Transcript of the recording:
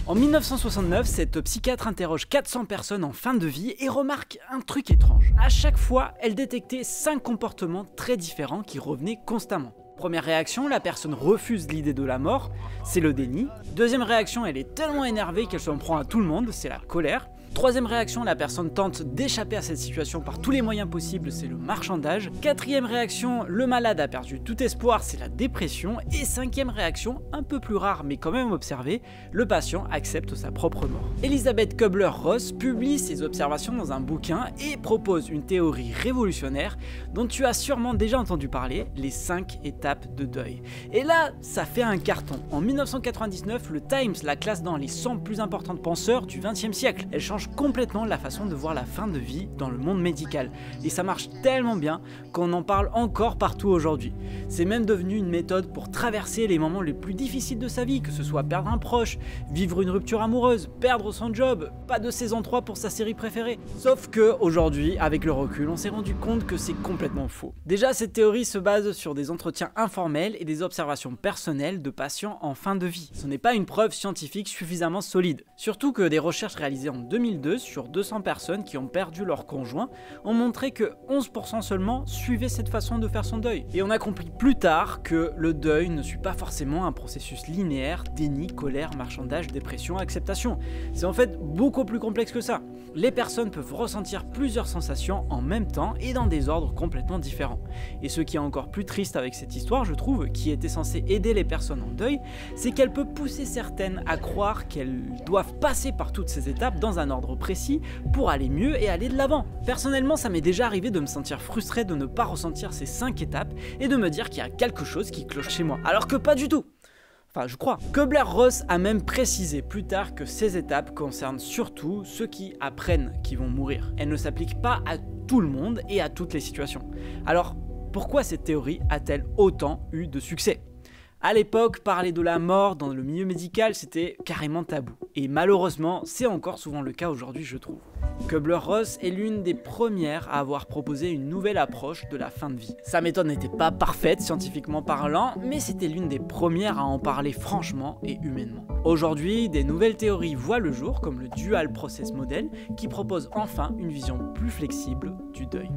En 1969, cette psychiatre interroge 400 personnes en fin de vie et remarque un truc étrange. À chaque fois, elle détectait 5 comportements très différents qui revenaient constamment. Première réaction, la personne refuse l'idée de la mort, c'est le déni. Deuxième réaction, elle est tellement énervée qu'elle s'en prend à tout le monde, c'est la colère. Troisième réaction, la personne tente d'échapper à cette situation par tous les moyens possibles, c'est le marchandage. Quatrième réaction, le malade a perdu tout espoir, c'est la dépression. Et cinquième réaction, un peu plus rare mais quand même observée, le patient accepte sa propre mort. Elizabeth Kubler-Ross publie ses observations dans un bouquin et propose une théorie révolutionnaire dont tu as sûrement déjà entendu parler, les 5 étapes de deuil. Et là, ça fait un carton. En 1999, le Times la classe dans les 100 plus importantes penseurs du XXe siècle. Elle change complètement la façon de voir la fin de vie dans le monde médical. Et ça marche tellement bien qu'on en parle encore partout aujourd'hui. C'est même devenu une méthode pour traverser les moments les plus difficiles de sa vie, que ce soit perdre un proche, vivre une rupture amoureuse, perdre son job, pas de saison 3 pour sa série préférée. Sauf que aujourd'hui, avec le recul, on s'est rendu compte que c'est complètement faux. Déjà, cette théorie se base sur des entretiens informels et des observations personnelles de patients en fin de vie. Ce n'est pas une preuve scientifique suffisamment solide. Surtout que des recherches réalisées en 2002 sur 200 personnes qui ont perdu leur conjoint ont montré que 11% seulement suivaient cette façon de faire son deuil. Et on a compris plus tard que le deuil ne suit pas forcément un processus linéaire, déni, colère, marchandage, dépression, acceptation. C'est en fait beaucoup plus complexe que ça. Les personnes peuvent ressentir plusieurs sensations en même temps et dans des ordres complètement différents. Et ce qui est encore plus triste avec cette histoire, je trouve, qui était censée aider les personnes en deuil, c'est qu'elle peut pousser certaines à croire qu'elles doivent passer par toutes ces étapes dans un ordre précis pour aller mieux et aller de l'avant. Personnellement, ça m'est déjà arrivé de me sentir frustré de ne pas ressentir ces 5 étapes et de me dire qu'il y a quelque chose qui cloche chez moi. Alors que pas du tout. Enfin, je crois. Kubler-Ross a même précisé plus tard que ces étapes concernent surtout ceux qui apprennent qu'ils vont mourir. Elles ne s'appliquent pas à tout le monde et à toutes les situations. Alors, pourquoi cette théorie a-t-elle autant eu de succès ? À l'époque, parler de la mort dans le milieu médical, c'était carrément tabou. Et malheureusement, c'est encore souvent le cas aujourd'hui, je trouve. Kubler-Ross est l'une des premières à avoir proposé une nouvelle approche de la fin de vie. Sa méthode n'était pas parfaite scientifiquement parlant, mais c'était l'une des premières à en parler franchement et humainement. Aujourd'hui, des nouvelles théories voient le jour, comme le Dual Process Model, qui propose enfin une vision plus flexible du deuil.